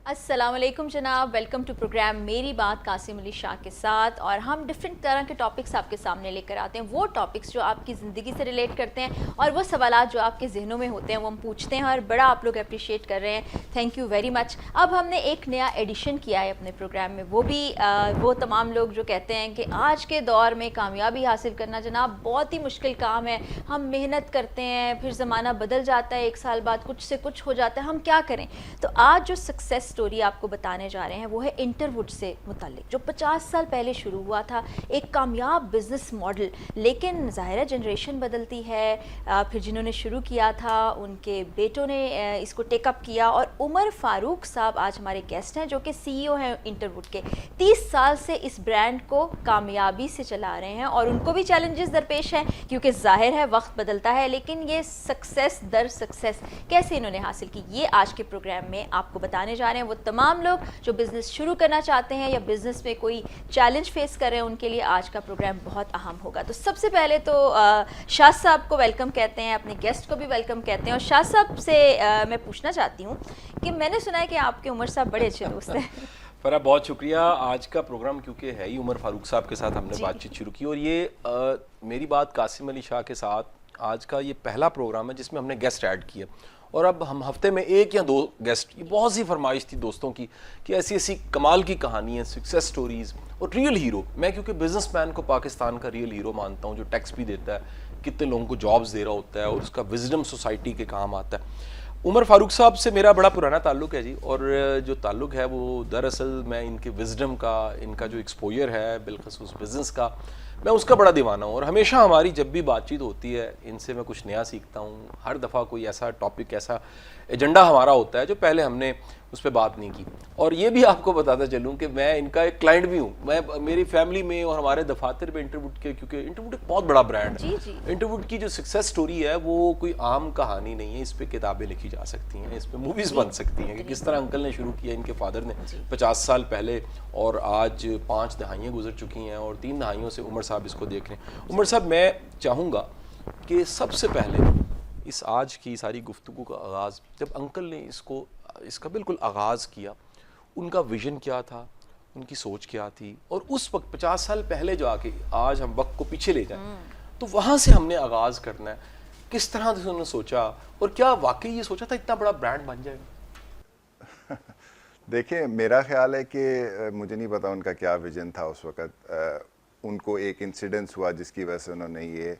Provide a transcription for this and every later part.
السلام علیکم جناب، ویلکم ٹو پروگرام میری بات قاسم علی شاہ کے ساتھ. اور ہم ڈفرینٹ طرح کے ٹاپکس آپ کے سامنے لے کر آتے ہیں، وہ ٹاپکس جو آپ کی زندگی سے ریلیٹ کرتے ہیں اور وہ سوالات جو آپ کے ذہنوں میں ہوتے ہیں وہ ہم پوچھتے ہیں، اور بڑا آپ لوگ اپریشیٹ کر رہے ہیں. Thank you very much. اب ہم نے ایک نیا ایڈیشن کیا ہے اپنے پروگرام میں، وہ بھی وہ تمام لوگ جو کہتے ہیں کہ آج کے دور میں کامیابی حاصل کرنا جناب بہت ہی مشکل کام ہے. ہم محنت کرتے ہیں، پھر زمانہ بدل جاتا ہے، ایک سال بعد کچھ سے کچھ ہو جاتا ہے، ہم کیا کریں؟ تو آج جو سکسیس سٹوری آپ کو بتانے جا رہے ہیں وہ ہے انٹروڈ سے متعلق، جو 50 سال پہلے شروع ہوا تھا، ایک کامیاب بزنس ماڈل. لیکن ظاہرہ جنریشن بدلتی ہے، پھر جنہوں نے شروع کیا تھا ان کے بیٹوں نے اس کو ٹیک اپ کیا. اور عمر فاروق صاحب آج ہمارے گیسٹ ہیں جو کہ سی او ہیں انٹروڈ کے. 30 سال سے اس برانڈ کو کامیابی سے چلا رہے ہیں اور ان کو بھی چیلنجز درپیش ہیں کیونکہ ظاہر ہے وقت بدلتا ہے، لیکن یہ سکسیس در سکسیس کیسے انہوں نے حاصل کی، یہ آج کے پروگرام میں آپ کو بتانے جا رہے ہیں. وہ تمام لوگ جو بزنس شروع کرنا چاہتے ہیں یا بزنس میں کوئی چیلنج فیس کر رہے ہیں ان کے لیے آج کا پروگرام بہت اہم ہوگا. تو سب سے پہلے تو شاہ صاحب کو ویلکم کہتے ہیں، اپنے گیسٹ کو بھی ویلکم کہتے ہیں. اور شاہ صاحب سے میں پوچھنا چاہتی ہوں کہ میں نے سنا ہے کہ آپ کے عمر صاحب بڑے اچھے دوست ہیں. فرح بہت شکریہ. آج کا پروگرام کیونکہ ہے ہی عمر فاروق صاحب کے ساتھ ہم نے بات چیت شروع کی، اور یہ میری بات قاسم علی شاہ کے ساتھ آج کا یہ پہلا پروگرام ہے جس میں ہم نے گیسٹ ایڈ کیا. اور اب ہم ہفتے میں ایک یا دو گیسٹ، یہ بہت سی فرمائش تھی دوستوں کی کہ ایسی ایسی کمال کی کہانیاں، سکسیس سٹوریز اور ریئل ہیرو. میں کیونکہ بزنس مین کو پاکستان کا ریئل ہیرو مانتا ہوں، جو ٹیکس بھی دیتا ہے، کتنے لوگوں کو جابز دے رہا ہوتا ہے اور اس کا وزڈم سوسائٹی کے کام آتا ہے. عمر فاروق صاحب سے میرا بڑا پرانا تعلق ہے جی، اور جو تعلق ہے وہ دراصل میں ان کے وزڈم کا، ان کا جو ایکسپوجر ہے بالخصوص بزنس کا، میں اس کا بڑا دیوانہ ہوں. اور ہمیشہ ہماری جب بھی بات چیت ہوتی ہے ان سے میں کچھ نیا سیکھتا ہوں. ہر دفعہ کوئی ایسا ٹاپک، ایسا ایجنڈا ہمارا ہوتا ہے جو پہلے ہم نے اس پہ بات نہیں کی. اور یہ بھی آپ کو بتاتا چلوں کہ میں ان کا ایک کلائنٹ بھی ہوں. میں میری فیملی میں اور ہمارے دفاتر میں انٹروڈ کے، کیونکہ انٹروڈ ایک بہت بڑا برانڈ ہے. انٹروڈ کی جو سکسیس سٹوری ہے وہ کوئی عام کہانی نہیں ہے، اس پہ کتابیں لکھی جا سکتی ہیں، اس پہ موویز بن سکتی ہیں کہ کس طرح انکل نے شروع کیا، ان کے فادر نے 50 سال پہلے، اور آج 5 دہائیاں گزر چکی ہیں اور 3 دہائیوں سے عمر صاحب اس کو دیکھ رہے ہیں. عمر صاحب، میں چاہوں گا کہ سب سے پہلے اس آج کی ساری گفتگو کا آغاز، جب انکل نے اس کا بالکل آغاز کیا، ان کا ویژن کیا تھا، ان کی سوچ کیا تھی، اور اس وقت 50 سال پہلے جو آ کے آج ہم وقت کو پیچھے لے جائیں تو وہاں سے ہم نے آغاز کرنا ہے. کس طرح سے انہوں نے سوچا، اور کیا واقعی یہ سوچا تھا اتنا بڑا برانڈ بن جائے گا؟ دیکھیں، میرا خیال ہے کہ مجھے نہیں پتا ان کا کیا ویژن تھا اس وقت. ان کو ایک انسیڈنس ہوا جس کی وجہ سے انہوں نے یہ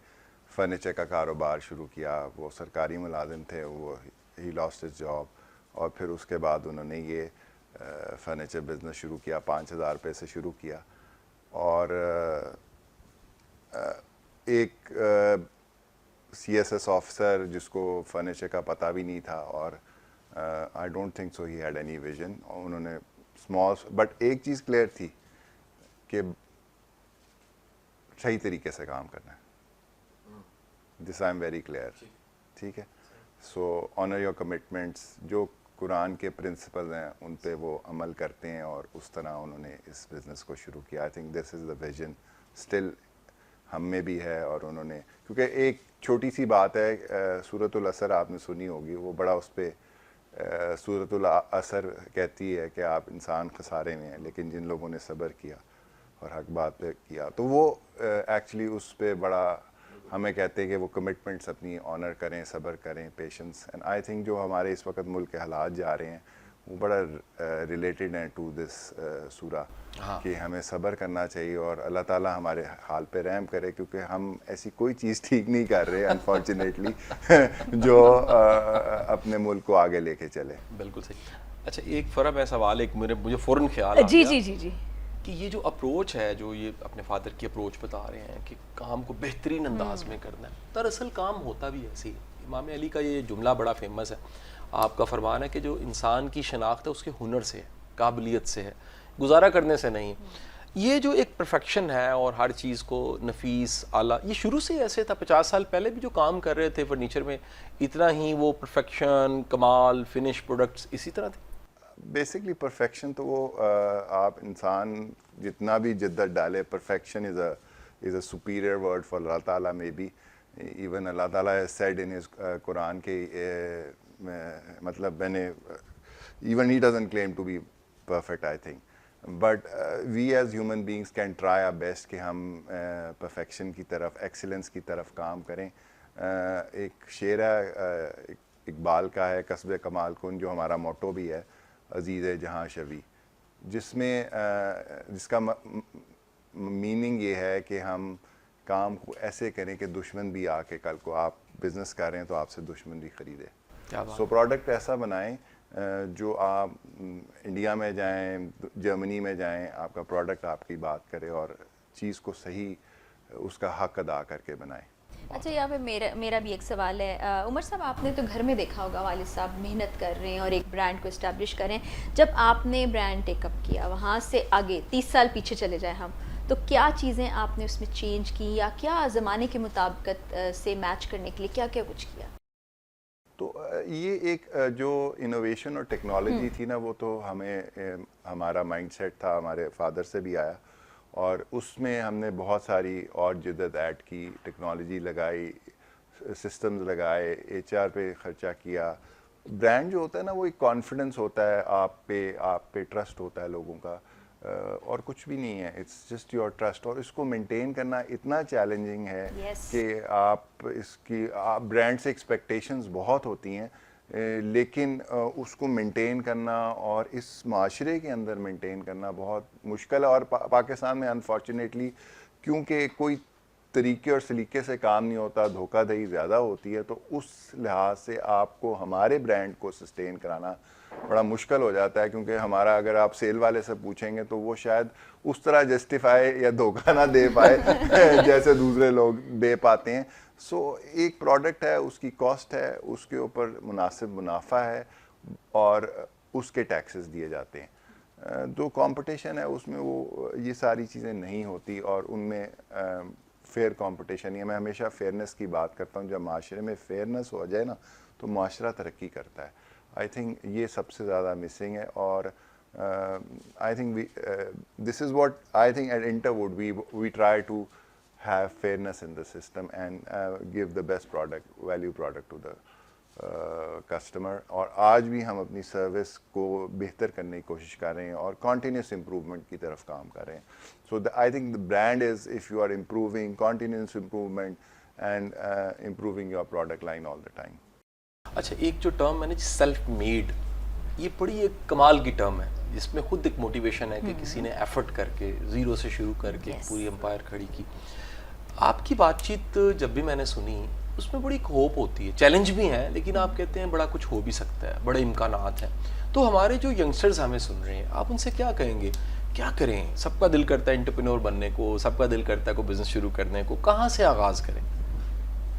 فرنیچر کا کاروبار شروع کیا. وہ سرکاری ملازم تھے، وہ ہی لاسٹ ہز جاب، اور پھر اس کے بعد انہوں نے یہ فرنیچر بزنس شروع کیا. 5,000 روپے سے شروع کیا، اور ایک سی ایس ایس آفیسر جس کو فرنیچر کا پتہ بھی نہیں تھا، اور I don't think so he had any vision. انہوں نے اسمال، بٹ ایک چیز کلیئر تھی کہ صحیح طریقے سے کام کرنا ہے. دس آئی ایم ویری کلیئر. ٹھیک ہے، سو آنر یور کمٹمنٹس. جو قرآن کے پرنسپل ہیں ان پہ وہ عمل کرتے ہیں، اور اس طرح انہوں نے اس بزنس کو شروع کیا. آئی think this is the vision still ہم میں بھی ہے. اور انہوں نے، کیونکہ ایک چھوٹی سی بات ہے، سورۃ العصر آپ نے سنی ہوگی، وہ بڑا اس پہ سورۃ العصر کہتی ہے کہ آپ انسان خسارے میں ہیں، لیکن جن لوگوں نے صبر کیا اور حق بات پہ کیا، تو وہ ایکچولی اس پہ بڑا ہمیں کہتے ہیں کہ وہ کمٹمنٹس اپنی آنر کریں، صبر کریں، پیشنس. اینڈ آئی تھنک جو ہمارے اس وقت ملک کے حالات جا رہے ہیں وہ بڑا ریلیٹڈ ہیں ٹو دس سورہ، کہ ہمیں صبر کرنا چاہیے اور اللہ تعالیٰ ہمارے حال پہ رحم کرے، کیونکہ ہم ایسی کوئی چیز ٹھیک نہیں کر رہے انفارچونیٹلی جو اپنے ملک کو آگے لے کے چلے. بالکل صحیح. اچھا، ایک فرح میں سوال، ایک مجھے فوراً خیال آ گیا جی کہ یہ جو اپروچ ہے، جو یہ اپنے فادر کی اپروچ بتا رہے ہیں کہ کام کو بہترین انداز میں کرنا ہے، دراصل کام ہوتا بھی ایسے ہی. امام علی کا یہ جملہ بڑا فیمس ہے. آپ کا فرمان ہے کہ جو انسان کی شناخت ہے اس کے ہنر سے ہے، قابلیت سے ہے، گزارا کرنے سے نہیں. یہ جو ایک پرفیکشن ہے اور ہر چیز کو نفیس، اعلیٰ، یہ شروع سے ایسے تھا؟ 50 سال پہلے بھی جو کام کر رہے تھے فرنیچر میں، اتنا ہی وہ پرفیکشن، کمال، فنش پروڈکٹس اسی طرح تھے؟ بیسکلی پرفیکشن تو وہ آپ انسان جتنا بھی جدت ڈالے، perfection is a superior word for اللہ تعالیٰ. میں بی ایون اللہ تعالیٰ سیڈ ان ہز قرآن کے مطلب میں نے Even he doesn't claim to be perfect, I think. But we as human beings can try our best کہ ہم perfection کی طرف, excellence کی طرف کام کریں. ایک شعر ہے اقبال کا ہے, کسب کمال کن, جو ہمارا موٹو بھی ہے, عزیز جہاں شوی, جس کا میننگ یہ ہے کہ ہم کام کو ایسے کریں کہ دشمن بھی آ کے کل کو آپ بزنس کر رہے ہیں تو آپ سے دشمن بھی خریدے. سو پروڈکٹ ایسا بنائیں جو آپ انڈیا میں جائیں, جرمنی میں جائیں, آپ کا پروڈکٹ آپ کی بات کرے اور چیز کو صحیح اس کا حق ادا کر کے بنائیں. اچھا, یہاں پہ میرا بھی ایک سوال ہے. عمر صاحب, آپ نے تو گھر میں دیکھا ہوگا والد صاحب محنت کر رہے ہیں اور ایک برانڈ کو اسٹیبلش کر رہے ہیں. جب آپ نے برانڈ ٹیک اپ کیا, وہاں سے آگے 30 سال پیچھے چلے جائیں ہم, تو کیا چیزیں آپ نے اس میں چینج کی, یا کیا زمانے کے مطابقت سے میچ کرنے کے لیے کیا کیا کچھ کیا؟ تو یہ ایک جو انوویشن اور ٹیکنالوجی تھی نا, وہ تو ہمیں ہمارا مائنڈ سیٹ تھا, ہمارے فادر سے بھی آیا, اور اس میں ہم نے بہت ساری اور جدت ایڈ کی, ٹیکنالوجی لگائی, سسٹمز لگائے, HR پہ خرچہ کیا. برانڈ جو ہوتا ہے نا, وہ ایک کانفیڈنس ہوتا ہے آپ پہ ٹرسٹ ہوتا ہے لوگوں کا, اور کچھ بھی نہیں ہے. اٹس جسٹ یور ٹرسٹ, اور اس کو مینٹین کرنا اتنا چیلنجنگ ہے کہ آپ برانڈ سے ایکسپیکٹیشنز بہت ہوتی ہیں, لیکن اس کو مینٹین کرنا اور اس معاشرے کے اندر مینٹین کرنا بہت مشکل ہے. اور پاکستان میں انفارچونیٹلی کیونکہ کوئی طریقے اور سلیقے سے کام نہیں ہوتا, دھوکہ دہی زیادہ ہوتی ہے, تو اس لحاظ سے آپ کو ہمارے برانڈ کو سسٹین کرانا بڑا مشکل ہو جاتا ہے. کیونکہ ہمارا, اگر آپ سیل والے سے پوچھیں گے تو وہ شاید اس طرح جسٹیفائی یا دھوکہ نہ دے پائے جیسے دوسرے لوگ دے پاتے ہیں. سو ایک پروڈکٹ ہے, اس کی کاسٹ ہے, اس کے اوپر مناسب منافع ہے, اور اس کے ٹیکسز دیے جاتے ہیں. جو کمپٹیشن ہے اس میں وہ یہ ساری چیزیں نہیں ہوتی, اور ان میں فیئر کمپٹیشن ہے. میں ہمیشہ فیئرنس کی بات کرتا ہوں. جب معاشرے میں فیئرنس ہو جائے نا تو معاشرہ ترقی کرتا ہے. آئی تھنک یہ سب سے زیادہ مسنگ ہے. اور I think this is what I think at Interwood we try to have fairness in the system and give the best product, value product to the customer. اور آج بھی ہم اپنی سروس کو بہتر کرنے کی کوشش کر رہے ہیں اور continuous improvement کی طرف کام کر رہے ہیں. So I think the brand is, if you are improving, continuous improvement and improving your product line all the time. اچھا, ایک جو ٹرم ہے نا سیلف میڈ, یہ بڑی ایک کمال کی ٹرم ہے, جس میں خود ایک موٹیویشن ہے کہ کسی نے ایفرٹ کر کے زیرو سے شروع کر کے پوری امپائر کھڑی کی. آپ کی بات چیت جب بھی میں نے سنی, اس میں بڑی ایک ہوپ ہوتی ہے. چیلنج بھی ہیں, لیکن آپ کہتے ہیں بڑا کچھ ہو بھی سکتا ہے, بڑے امکانات ہیں. تو ہمارے جو ینگسٹرز ہمیں سن رہے ہیں, آپ ان سے کیا کہیں گے, کیا کریں؟ سب کا دل کرتا ہے انٹرپرینور بننے کو, سب کا دل کرتا ہے کوئی بزنس شروع کرنے کو, کہاں سے آغاز کریں؟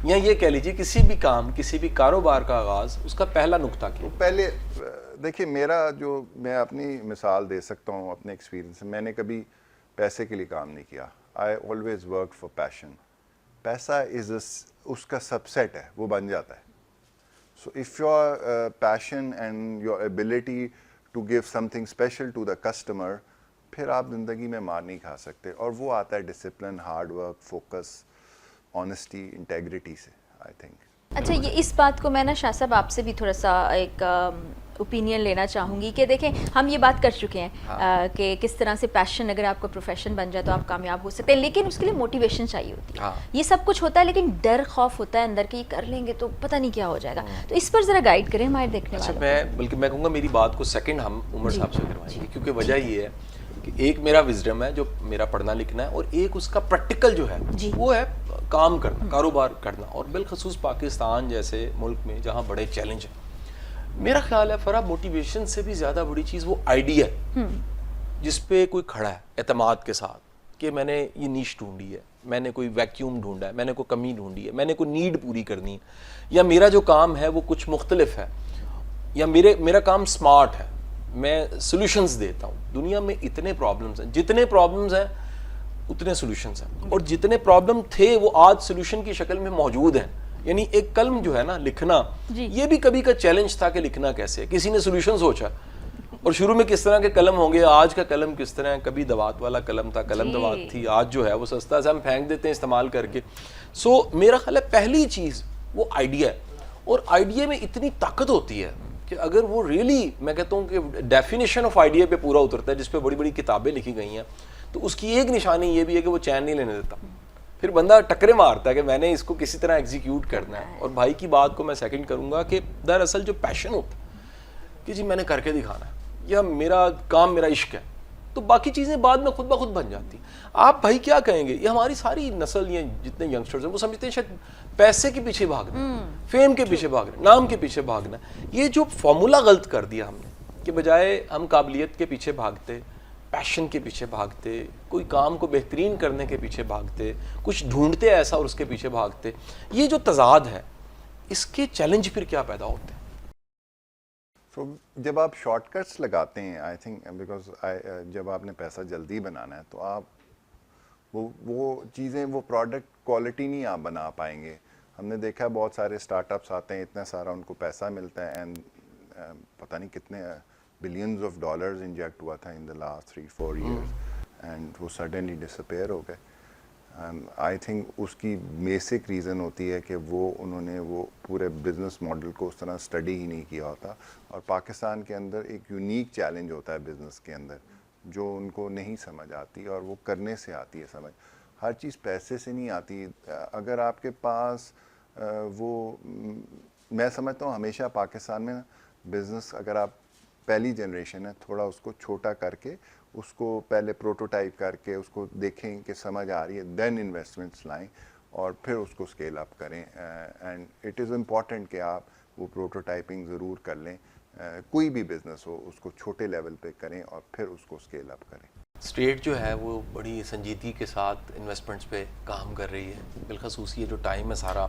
یا یہ کہہ لیجیے کسی بھی کام, کسی بھی کاروبار کا آغاز, اس کا پہلا نقطہ کیا؟ پہلے دیکھیے, میرا جو, میں اپنی مثال دے سکتا ہوں اپنے ایکسپیرینس سے. میں نے کبھی پیسے کے لیے کام نہیں کیا. آئی آلویز ورک فار پیشن. پیسہ از اس کا سب سیٹ ہے, وہ بن جاتا ہے. So if your passion and your ability to give something special to the customer, پھر آپ زندگی میں مار نہیں کھا سکتے. اور وہ آتا ہے discipline, hard work, focus, honesty, integrity سے, آئی تھنک. اچھا, یہ اس بات کو میں نا شاہ صاحب آپ سے بھی تھوڑا سا ایک اوپینین لینا چاہوں گی کہ دیکھیں, ہم یہ بات کر چکے ہیں کہ کس طرح سے پیشن اگر آپ کا پروفیشن بن جائے تو آپ کامیاب ہو سکتے ہیں, لیکن اس کے لیے موٹیویشن چاہیے ہوتی ہے. یہ سب کچھ ہوتا ہے, لیکن ڈر خوف ہوتا ہے اندر کہ یہ کر لیں گے تو پتہ نہیں کیا ہو جائے گا. تو اس پر ذرا گائیڈ کریں ہمارے دیکھنے والوں. میں بلکہ میں کہوں گا میری بات کو سیکنڈ ہم عمر صاحب سے کروائیں گے, کیونکہ وجہ یہ ہے کہ ایک میرا وزڈم ہے جو میرا پڑھنا لکھنا ہے, اور ایک اس کا پریکٹیکل جو ہے وہ ہے کام کرنا, کاروبار کرنا, اور بالخصوص پاکستان جیسے ملک میں جہاں بڑے چیلنج ہیں. میرا خیال ہے فرا موٹیویشن سے بھی زیادہ بڑی چیز وہ آئیڈیا ہے جس پہ کوئی کھڑا ہے اعتماد کے ساتھ کہ میں نے یہ نیش ڈھونڈی ہے, میں نے کوئی ویکیوم ڈھونڈا ہے, میں نے کوئی کمی ڈھونڈی ہے, میں نے کوئی نیڈ پوری کرنی ہے, یا میرا جو کام ہے وہ کچھ مختلف ہے, یا میرا کام سمارٹ ہے, میں سولوشنز دیتا ہوں. دنیا میں اتنے پرابلمز ہیں, جتنے پرابلمز ہیں اتنے سولوشنز ہیں, اور جتنے پرابلم تھے وہ آج سولوشن کی شکل میں موجود ہیں. یعنی ایک قلم جو ہے نا لکھنا, یہ بھی کبھی کا چیلنج تھا کہ لکھنا کیسے. کسی نے سولوشن سوچا, اور شروع میں کس طرح کے قلم ہوں گے, آج کا قلم کس طرح ہے. کبھی دوات والا قلم تھا, قلم دوات تھی, آج جو ہے وہ سستا سے ہم پھینک دیتے ہیں استعمال کر کے. سو میرا خیال ہے پہلی چیز وہ آئیڈیا ہے, اور آئیڈیا میں اتنی طاقت ہوتی ہے کہ اگر وہ ریئلی میں کہتا ہوں کہ ڈیفینیشن آف آئیڈیا پہ پورا اترتا ہے جس پہ بڑی بڑی کتابیں لکھی گئی ہیں, تو اس کی ایک نشانی یہ بھی ہے کہ وہ چین نہیں لینے دیتا. پھر بندہ ٹکرے مارتا ہے کہ میں نے اس کو کسی طرح ایگزیکیوٹ کرنا ہے. اور بھائی کی بات کو میں سیکنڈ کروں گا کہ دراصل جو پیشن ہوتا ہے کہ جی میں نے کر کے دکھانا ہے یا میرا کام میرا عشق ہے, تو باقی چیزیں بعد میں خود بخود بن جاتی ہیں. آپ بھائی کیا کہیں گے, یہ ہماری ساری نسل یہ جتنے ینگسٹرز ہیں وہ سمجھتے ہیں شاید پیسے کے پیچھے بھاگنا, فیم کے پیچھے بھاگنا, نام کے پیچھے بھاگنا. یہ جو فارمولا غلط کر دیا ہم نے کہ بجائے ہم قابلیت کے پیچھے بھاگتے, پیشن کے پیچھے بھاگتے, کوئی کام کو بہترین کرنے کے پیچھے بھاگتے, کچھ ڈھونڈتے ایسا اور اس کے پیچھے بھاگتے, یہ جو تضاد ہے اس کے چیلنج پھر کیا پیدا ہوتے ہیں؟ جب آپ شارٹ کٹس لگاتے ہیں, آئی تھنک بیکاز جب آپ نے پیسہ جلدی بنانا ہے تو آپ وہ چیزیں, وہ پروڈکٹ کوالٹی نہیں آپ بنا پائیں گے. ہم نے دیکھا بہت سارے اسٹارٹ اپس آتے ہیں, اتنا سارا ان کو پیسہ ملتا ہے اینڈ پتہ نہیں کتنے بلینز آف ڈالرز انجیکٹ ہوا تھا ان دا لاسٹ 3-4 ایئرس اینڈ وہ سڈنلی ڈس اپیئر ہو گئے. آئی تھنک اس کی بیسک ریزن ہوتی ہے کہ انہوں نے وہ پورے بزنس ماڈل کو اس طرح اسٹڈی ہی نہیں کیا ہوتا. اور پاکستان کے اندر ایک یونیک چیلنج ہوتا ہے بزنس کے اندر جو ان کو نہیں سمجھ آتی, اور وہ کرنے سے آتی ہے سمجھ. ہر چیز پیسے سے نہیں آتی. اگر آپ کے پاس میں سمجھتا ہوں ہمیشہ پاکستان میں بزنس, اگر آپ پہلی جنریشن ہے, تھوڑا اس کو چھوٹا کر کے, اس کو پہلے پروٹوٹائپ کر کے اس کو دیکھیں کہ سمجھ آ رہی ہے, دین انویسٹمنٹس لائیں اور پھر اس کو اسکیل اپ کریں. اینڈ اٹ از امپورٹنٹ کہ آپ وہ پروٹوٹائپنگ ضرور کر لیں. کوئی بھی بزنس ہو اس کو چھوٹے لیول پہ کریں اور پھر اس کو اسکیل اپ کریں. اسٹیٹ جو ہے وہ بڑی سنجیدگی کے ساتھ انویسٹمنٹس پہ کام کر رہی ہے, بالخصوص یہ جو ٹائم ہے سارا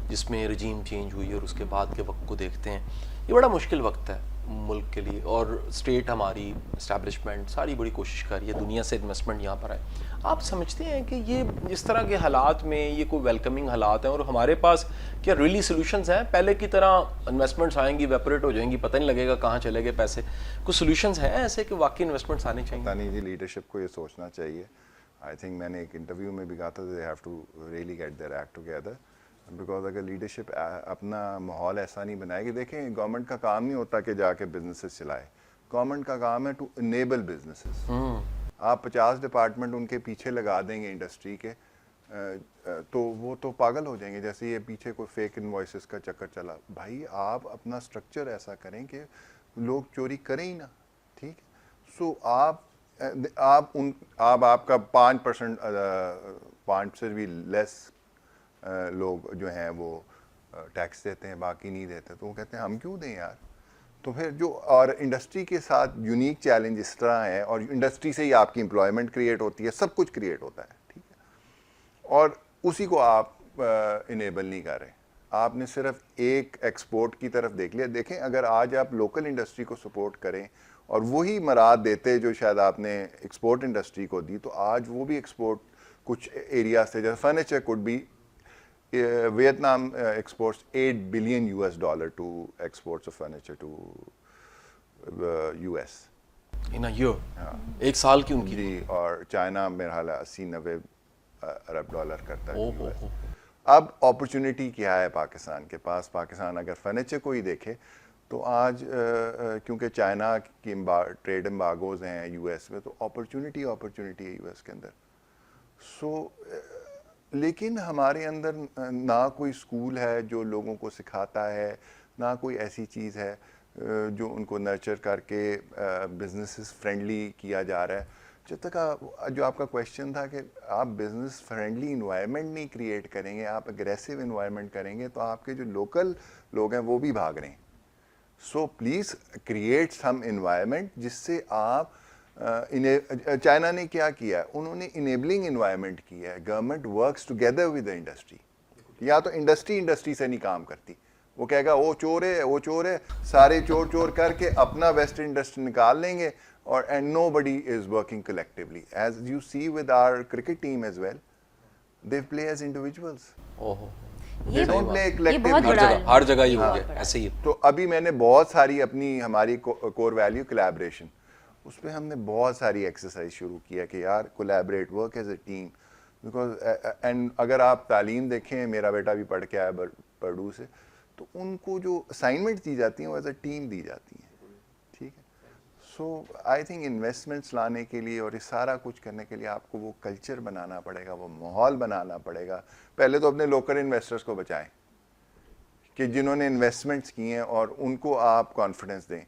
جس میں رجیم چینج ہوئی اور اس کے بعد کے وقت کو دیکھتے ہیں, یہ بڑا مشکل وقت ہے ملک کے لیے. اور اسٹیٹ ہماری اسٹیبلشمنٹ ساری بڑی کوشش کر رہی ہے دنیا سے انویسٹمنٹ یہاں پر ہے. آپ سمجھتے ہیں کہ یہ اس طرح کے حالات میں یہ کوئی ویلکمنگ حالات ہیں اور ہمارے پاس کیا ریئلی سولوشنز ہیں؟ پہلے کی طرح انویسٹمنٹس آئیں گی, ویپوریٹ ہو جائیں گی, پتہ نہیں لگے گا کہاں چلے گئے پیسے. کچھ سولوشنز ہیں ایسے کہ واقعی انویسٹمنٹس آنے چاہیے؟ پتہ نہیں جی, لیڈرشپ کو یہ سوچنا چاہیے. آئی تھنک میں نے ایک انٹرویو میں بھی کہا تھا they have to really get their act together, because اگر لیڈرشپ اپنا ماحول ایسا نہیں بنائے گی. دیکھیں گورنمنٹ کا کام نہیں ہوتا کہ جا کے بزنسز چلائے, گورنمنٹ کا کام ہے ٹو انیبل بزنسز. آپ 50 ڈپارٹمنٹ ان کے پیچھے لگا دیں گے انڈسٹری کے تو وہ تو پاگل ہو جائیں گے. جیسے یہ پیچھے کوئی فیک انوائسز کا چکر چلا, بھائی آپ اپنا اسٹرکچر ایسا کریں کہ لوگ چوری کریں ہی نہ, ٹھیک ہے. سو آپ کا 5% 5 سے بھی لیس لوگ جو ہیں وہ ٹیکس دیتے ہیں, باقی نہیں دیتے. تو وہ کہتے ہیں ہم کیوں دیں یار. تو پھر جو اور انڈسٹری کے ساتھ یونیک چیلنج اس طرح ہے, اور انڈسٹری سے ہی آپ کی امپلائمنٹ کریٹ ہوتی ہے, سب کچھ کریٹ ہوتا ہے, ٹھیک ہے. اور اسی کو آپ انیبل نہیں کر رہے. آپ نے صرف ایک ایکسپورٹ کی طرف دیکھ لیا. دیکھیں اگر آج آپ لوکل انڈسٹری کو سپورٹ کریں اور وہی مراد دیتے جو شاید آپ نے ایکسپورٹ انڈسٹری کو دی, تو آج وہ بھی ایکسپورٹ کچھ ایریا سے, جیسے furniture could be, Vietnam exports $8 billion to exports of furniture to US in a year. ایک سال کی ان کی جی. اور چائنا میرا حال ہے 80-90 ارب ڈالر کرتا ہے US. اوہ. اب اپرچونٹی کیا ہے پاکستان کے پاس؟ پاکستان اگر فرنیچر کو ہی دیکھے تو آج کیونکہ چائنا کی ٹریڈ امبارگوز ہیں US میں, تو اپرچونٹی ہے US کے اندر. سو لیکن ہمارے اندر نہ کوئی اسکول ہے جو لوگوں کو سکھاتا ہے, نہ کوئی ایسی چیز ہے جو ان کو نرچر کر کے بزنسز فرینڈلی کیا جا رہا ہے. جب تک جو آپ کا کویشچن تھا کہ آپ بزنس فرینڈلی انوائرمنٹ نہیں کریٹ کریں گے, آپ اگریسو انوائرمنٹ کریں گے, تو آپ کے جو لوکل لوگ ہیں وہ بھی بھاگ رہے ہیں. So please create some environment جس سے آپ چائنا نے کیا کیا, انہوں نے انیبلنگ انوائرمنٹ کیا ہے. Government works together with the industry. یا تو انڈسٹری سے نہیں کام کرتی, وہ کہے گا وہ چور ہے, سارے چور کر کے اپنا ویسٹ انڈسٹری نکال لیں گے, اور and nobody is working collectively. As you see with our cricket team as well, they play as individuals, they don't play collectively. ہر جگہ ہی ہو گیا ایسے ہی. تو ابھی میں نے بہت ساری ہماری کور ویلیو کولیبریشن, اس پہ ہم نے بہت ساری ایکسرسائز شروع کیا کہ یار collaborate, work as a team. Because and اگر آپ تعلیم دیکھیں, میرا بیٹا بھی پڑھ کے آیا پرڈو سے, تو ان کو جو اسائنمنٹ دی جاتی ہیں وہ ایز اے ٹیم دی جاتی ہیں, ٹھیک ہے. سو آئی تھنک انویسٹمنٹس لانے کے لیے اور یہ سارا کچھ کرنے کے لیے آپ کو وہ کلچر بنانا پڑے گا, وہ ماحول بنانا پڑے گا. پہلے تو اپنے لوکل انویسٹرس کو بچائیں کہ جنہوں نے انویسٹمنٹس کی ہیں, اور ان کو آپ کانفیڈنس دیں,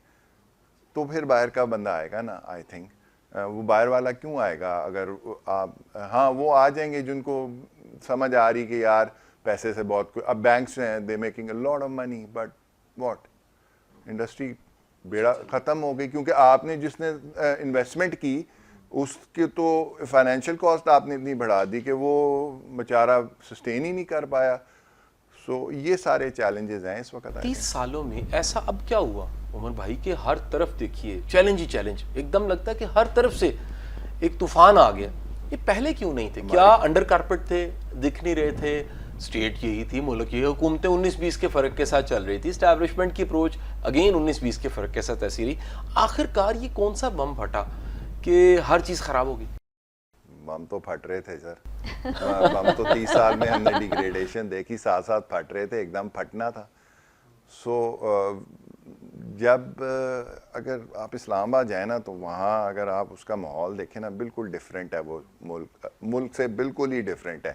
تو پھر باہر کا بندہ آئے گا نا. آئی تھنک وہ باہر والا کیوں آئے گا اگر آپ, ہاں وہ آ جائیں گے جن کو سمجھ آ رہی کہ یار پیسے سے بہت کچھ, اب بینکس ہیں دے making a lot of money, but what, industry بیڑا ختم ہو گئی, کیونکہ آپ نے جس نے انویسٹمنٹ کی اس کی تو فائنینشیل کاسٹ آپ نے اتنی بڑھا دی کہ وہ بیچارہ سسٹین ہی نہیں کر پایا. سو یہ سارے چیلنجز ہیں اس وقت. 30 سالوں میں ایسا اب کیا ہوا عمر بھائی کہ ہر طرف دیکھیے چیلنج ہی چیلنج, ایک دم لگتا ہے کہ ہر طرف سے ایک طوفان آ گیا. یہ پہلے کیوں نہیں تھے؟ کیا انڈر کارپٹ تھے, دکھ نہیں رہے تھے؟ اسٹیٹ یہی تھی, ملک یہ, حکومتیں 19-20 کے فرق کے ساتھ چل رہی تھی, اسٹیبلشمنٹ کی اپروچ اگین 19-20 کے فرق کے ساتھ ایسی رہی. آخر کار یہ کون سا بم پھٹا کہ ہر چیز خراب ہو گئی؟ بم تو پھٹ رہے تھے سر, بم تو 30 سال میں ہم نے ڈیگریڈیشن دیکھی, ساتھ ساتھ پھٹ رہے تھے, ایک دم پھٹنا تھا. سو جب اگر آپ اسلام آباد جائیں نا تو وہاں اگر آپ اس کا ماحول دیکھیں نا بالکل ڈفرینٹ ہے, وہ ملک سے بالکل ہی ڈفرینٹ ہے.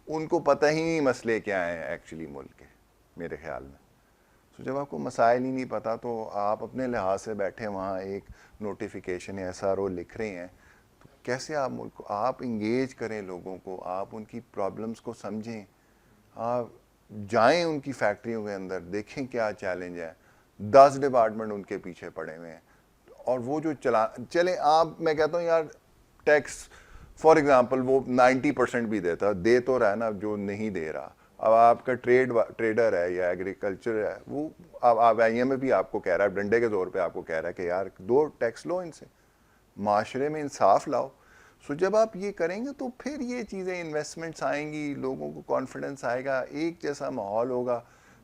ان کو پتہ ہی نہیں مسئلے کیا ہیں ایکچولی ملک کے, میرے خیال میں. تو جب آپ کو مسائل ہی نہیں پتہ تو آپ اپنے لحاظ سے بیٹھے وہاں ایک نوٹیفیکیشن یا SRO لکھ رہے ہیں, تو کیسے آپ ملک کو آپ انگیج کریں, لوگوں کو آپ ان کی پرابلمس کو سمجھیں, آپ جائیں ان کی فیکٹریوں کے اندر, دیکھیں کیا چیلنج ہے. 10 ڈپارٹمنٹ ان کے پیچھے پڑے ہوئے ہیں, اور وہ جو چلیں آپ, میں کہتا ہوں یار ٹیکس فار ایگزامپل وہ 90% بھی دیتا, دے تو رہا ہے نا, جو نہیں دے رہا. اب آپ کا ٹریڈر ہے یا ایگریکلچر ہے, وہ اب IMF بھی آپ کو کہہ رہا ہے, ڈنڈے کے زور پہ آپ کو کہہ رہا ہے کہ یار 2 ٹیکس لو ان سے, معاشرے میں انصاف لاؤ. سو جب آپ یہ کریں گے تو پھر یہ چیزیں انویسٹمنٹس آئیں گی, لوگوں کو کانفیڈنس آئے گا, ایک جیسا ماحول ہوگا.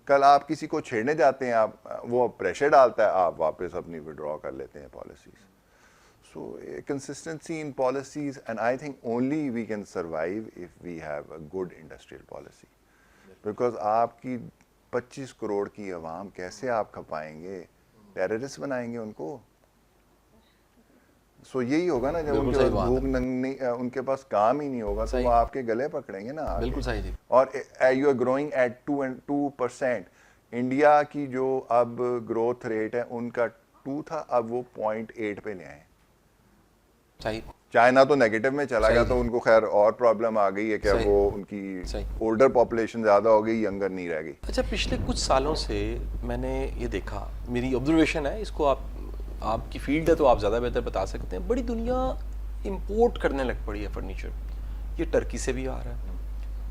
کل آپ کسی کو چھیڑنے جاتے ہیں, آپ وہ پریشر ڈالتا ہے, آپ واپس اپنی وڈرا کر لیتے ہیں policies. So consistency in policies, and I think only we can survive if we have a good industrial policy. Because آپ کی 25 کروڑ کی عوام کیسے آپ کھپائیں گے, ٹیررسٹ بنائیں گے ان کو. سو یہی ہوگا نا, جب ان کے پاس بھوک نہیں, ان کے پاس کام ہی نہیں ہوگا تو وہ آپ کے گلے پکڑیں گے نا. بالکل صحیح جی. اور you are growing at 2%. India کی جو اب گروتھ ریٹ ہے ان کا 2 تھا, اب وہ 0.8 پہ لے آئے. چائنا تو نیگیٹو میں چلا گیا, تو ان کو خیر اور پرابلم آ گئی ہے کہ وہ ان کی اولڈر پاپولیشن زیادہ ہو گئی, ینگر نہیں رہ گئی. اچھا, پچھلے کچھ سالوں سے میں نے یہ دیکھا, میری آبزرویشن ہے, اس کو آپ کی فیلڈ ہے تو آپ زیادہ بہتر بتا سکتے ہیں, بڑی دنیا امپورٹ کرنے لگ پڑی ہے فرنیچر. یہ ٹرکی سے بھی آ رہا ہے,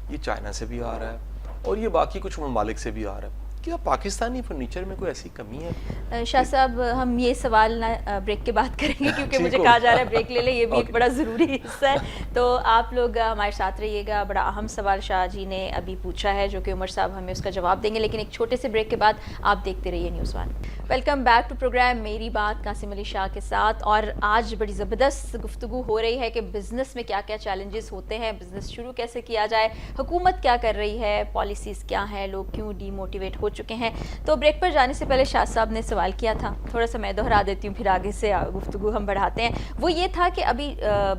یہ چائنا سے بھی آ رہا ہے, اور یہ باقی کچھ ممالک سے بھی آ رہا ہے. کیا پاکستانی فرنیچر میں کوئی ایسی کمی ہے؟ شاہ صاحب, ہم یہ سوال نہ بریک کے بعد کریں گے, کیونکہ مجھے کہا جا رہا ہے بریک لے لیں, یہ بھی ایک بڑا ضروری حصہ ہے. تو آپ لوگ ہمارے ساتھ رہیے گا. بڑا اہم سوال شاہ جی نے ابھی پوچھا ہے, جو کہ عمر صاحب ہمیں اس کا جواب دیں گے, لیکن ایک چھوٹے سے بریک کے بعد آپ دیکھتے رہیے news 1. Welcome back to program میری بات قاسم علی شاہ کے ساتھ. اور آج بڑی زبردست گفتگو ہو رہی ہے کہ بزنس میں کیا کیا چیلنجز ہوتے ہیں, بزنس شروع کیسے کیا جائے, حکومت کیا کر رہی ہے, پالیسیز کیا ہیں, لوگ کیوں ڈی موٹیویٹ ہو چکے ہیں. تو بریک پر جانے سے پہلے شاہ صاحب نے سوال کیا تھا, تھوڑا سا میں دہرا دیتی ہوں, پھر آگے سے گفتگو ہم بڑھاتے ہیں. وہ یہ تھا کہ ابھی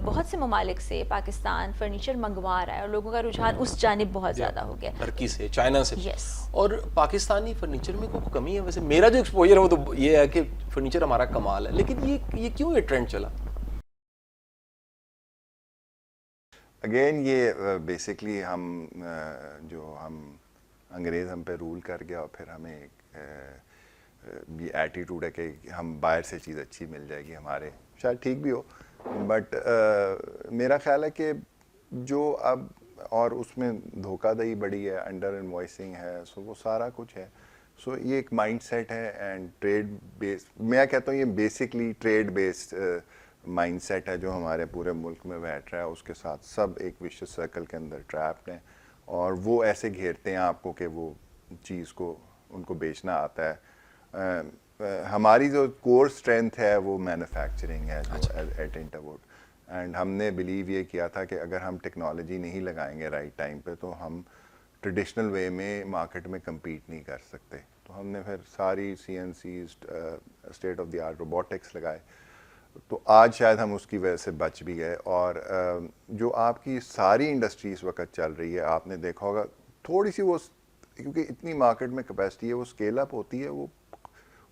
بہت سے ممالک سے پاکستان فرنیچر منگوا رہا ہے, اور لوگوں کا رجحان اس جانب بہت زیادہ ہو گیا, ترکی سے, چائنا سے. یس. اور پاکستانی فرنیچر میں کوئی کمی ہے؟ ویسے میرا جو ایکسپوجر ہے وہ تو یہ ہے کہ فرنیچر ہمارا کمال ہے, لیکن یہ کیوں یہ ٹرینڈ چلا؟ اگین یہ بیسکلی ہم انگریز ہم پہ رول کر گیا, اور پھر ہمیں یہ ایٹیٹیوڈ ہے کہ ہم باہر سے چیز اچھی مل جائے گی, ہمارے شاید ٹھیک بھی ہو, بٹ میرا خیال ہے کہ جو اب, اور اس میں دھوکہ دہی بڑی ہے, انڈر انوائسنگ ہے, سو وہ سارا کچھ ہے. سو یہ ایک مائنڈ سیٹ ہے, اینڈ ٹریڈ بیس, میں کہتا ہوں یہ basically trade based mindset ہے جو ہمارے پورے ملک میں بیٹھ رہا ہے. اس کے ساتھ سب ایک وشیس سرکل کے اندر ٹریپڈ ہیں, اور وہ ایسے گھیرتے ہیں آپ کو کہ وہ چیز کو ان کو بیچنا آتا ہے. ہماری جو کور اسٹرینتھ ہے وہ مینوفیکچرنگ ہے ایٹ انٹروڈ, اینڈ ہم نے بلیو یہ کیا تھا کہ اگر ہم ٹیکنالوجی نہیں لگائیں گے رائٹ ٹائم پہ تو ہم ٹریڈیشنل وے میں مارکیٹ میں کمپیٹ نہیں کر سکتے. تو ہم نے پھر ساری CNC state of the art robotics لگائے. تو آج شاید ہم اس کی وجہ سے بچ بھی گئے. اور جو آپ کی ساری انڈسٹری اس وقت چل رہی ہے, آپ نے دیکھا ہوگا تھوڑی سی وہ, کیونکہ اتنی مارکیٹ میں کیپیسٹی ہے, وہ اسکیل اپ ہوتی ہے, وہ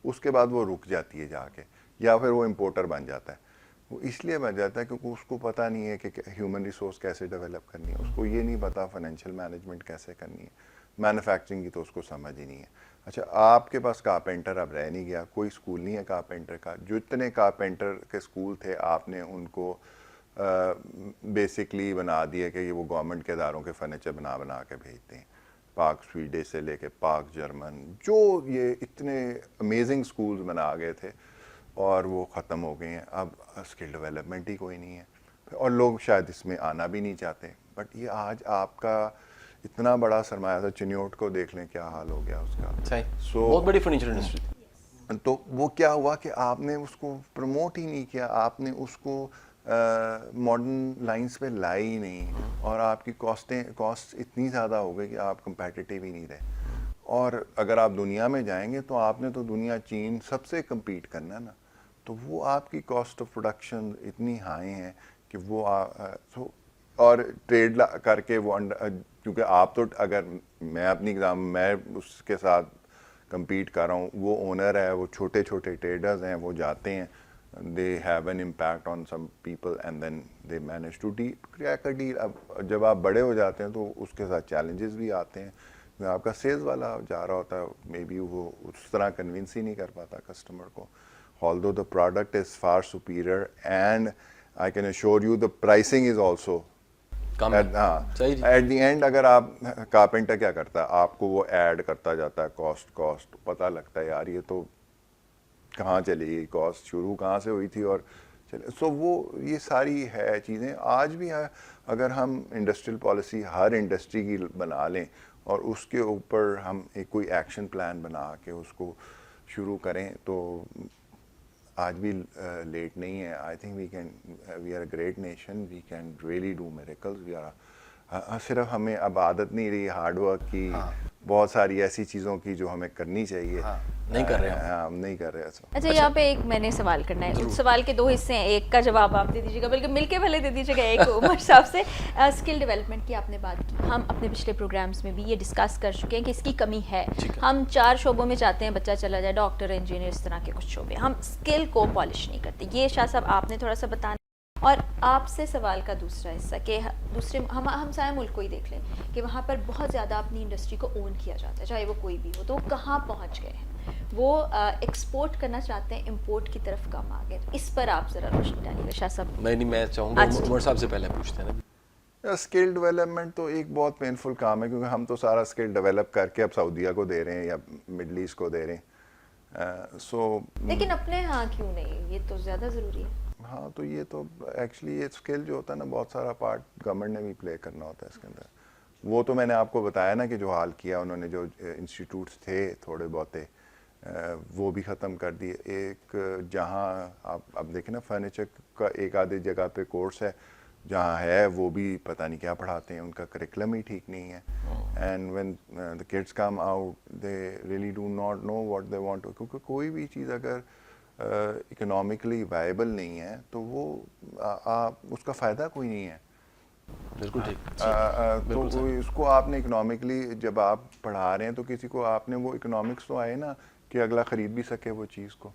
اس کے بعد وہ رک جاتی ہے جا کے, یا پھر وہ امپورٹر بن جاتا ہے. وہ اس لیے بن جاتا ہے کیونکہ اس کو پتہ نہیں ہے کہ ہیومن ریسورس کیسے ڈیولپ کرنی ہے, اس کو یہ نہیں پتا فائنینشیل مینجمنٹ کیسے کرنی ہے, مینوفیکچرنگ کی تو اس کو سمجھ ہی نہیں ہے. اچھا, آپ کے پاس کارپینٹر اب رہ نہیں گیا, کوئی اسکول نہیں ہے کارپینٹر کا. جو اتنے کارپینٹر کے اسکول تھے آپ نے ان کو بیسکلی بنا دیا کہ یہ وہ گورنمنٹ کے اداروں کے فرنیچر بنا کے بھیجتے ہیں. پاک سویڈش سے لے کے پاک جرمن, جو یہ اتنے امیزنگ اسکولز بنا گئے تھے, اور وہ ختم ہو گئے ہیں. اب اسکل ڈیولپمنٹ ہی کوئی نہیں ہے, اور لوگ شاید اس میں آنا بھی نہیں چاہتے. بٹ یہ آج آپ کا اتنا بڑا سرمایہ تھا, چنیوٹ کو دیکھ لیں کیا حال ہو گیا اس کا. بہت بڑی فرنیچر انڈسٹری. تو وہ کیا ہوا کہ آپ نے اس کو پروموٹ ہی نہیں کیا, آپ نے اس کو ماڈرن لائنس پہ لائی ہی نہیں, اور آپ کی کاسٹ اتنی زیادہ ہو گئی کہ آپ کمپیٹیٹیو ہی نہیں رہے. اور اگر آپ دنیا میں جائیں گے تو آپ نے تو دنیا, چین سب سے کمپیٹ کرنا ہے نا. تو وہ آپ کی کاسٹ آف پروڈکشن اتنی ہائی ہیں کہ وہ اور ٹریڈ کر کے وہ کیونکہ آپ تو, اگر میں اپنی میں اس کے ساتھ کمپیٹ کر رہا ہوں, وہ اونر ہے, وہ چھوٹے چھوٹے ٹریڈرز ہیں, وہ جاتے ہیں, they have an impact on some people and then they manage to crack a deal. اب جب آپ بڑے ہو جاتے ہیں تو اس کے ساتھ چیلنجز بھی آتے ہیں. آپ کا سیلز والا جا رہا ہوتا ہے, مے بی وہ اس طرح کنونس ہی نہیں کر پاتا کسٹمر کو, although the product is far superior and I can assure you the pricing is also at the end. اگر آپ کارپینٹر کیا کرتا ہے, آپ کو وہ ایڈ کرتا جاتا ہے کاسٹ, پتہ لگتا ہے یار یہ تو کہاں چلی گئی, کاسٹ شروع کہاں سے ہوئی تھی اور چلے. سو وہ یہ ساری ہے چیزیں آج بھی ہے. اگر ہم انڈسٹریل پالیسی ہر انڈسٹری کی بنا لیں اور اس کے اوپر ہم ایک کوئی ایکشن پلان بنا کے اس کو شروع کریں تو آج بھی لیٹ نہیں ہے. I think we are a great nation, we can really do miracles. We are صرف ہمیں اب عادت نہیں رہی ہارڈ ورک کی, بہت ساری ایسی چیزوں کی جو ہمیں کرنی چاہیے, نہیں کر رہے ہم نہیں کر رہے. اچھا, یہاں پہ ایک میں نے سوال کرنا ہے, اس سوال کے 2 حصے ہیں, ایک کا جواب آپ دے دیجیے گا, بلکہ مل کے بھلے دے دیجیے گا. ایک عمر صاحب سے, اسکل ڈیولپمنٹ کی آپ نے بات کی, ہم اپنے پچھلے پروگرامز میں بھی یہ ڈسکس کر چکے ہیں کہ اس کی کمی ہے. ہم 4 شعبوں میں چاہتے ہیں بچہ چلا جائے, ڈاکٹر, انجینئر, اس طرح کے کچھ شعبے, ہم اسکل کو پالش نہیں کرتے. یہ شاہ صاحب آپ نے تھوڑا سا بتانا. اور آپ سے سوال کا دوسرا حصہ کہ دوسرے ہم سارے ملک کو ہی دیکھ لیں کہ وہاں پر بہت زیادہ اپنی انڈسٹری کو اون کیا جاتا ہے, چاہے وہ کوئی بھی ہو. تو وہ کہاں پہنچ گئے ہیں, وہ ایکسپورٹ کرنا چاہتے ہیں, امپورٹ کی طرف کم آ گئے. اس پر آپ ذرا روشنی ڈالیے گا شاہ صاحب. نہیں, میں چاہوں گا عمر صاحب سے پہلے پوچھتے ہیں. اسکل ڈیولپمنٹ تو ایک بہت پینفل کام ہے, کیونکہ ہم تو سارا اسکل ڈیولپ کر کے اب سعودیہ کو دے رہے ہیں یا مڈل ایسٹ کو دے رہے ہیں. لیکن اپنے ہاں کیوں نہیں, یہ تو زیادہ ضروری ہے. ہاں, تو یہ تو ایکچولی یہ اسکل جو ہوتا ہے نا, بہت سارا پارٹ گورنمنٹ نے بھی پلے کرنا ہوتا ہے اس کے اندر. وہ تو میں نے آپ کو بتایا نا کہ جو حال کیا انہوں نے, جو انسٹیٹیوٹس تھے تھوڑے بہتے وہ بھی ختم کر دیے. ایک جہاں آپ اب دیکھیں نا, فرنیچر کا ایک آدھی جگہ پہ کورس ہے, جہاں ہے وہ بھی پتہ نہیں کیا پڑھاتے ہیں, ان کا کریکولم ہی ٹھیک نہیں ہے. And when the kids come out they really do not know what they want to, کیونکہ کوئی بھی چیز اگر اکنامکلی وائبل نہیں ہے تو وہ اس کا فائدہ کوئی نہیں ہے. بالکل ٹھیک. تو اس کو آپ نے اکنامکلی جب آپ پڑھا رہے ہیں تو کسی کو آپ نے وہ اکنامکس تو آئے نا کہ اگلا خرید بھی سکے وہ چیز کو.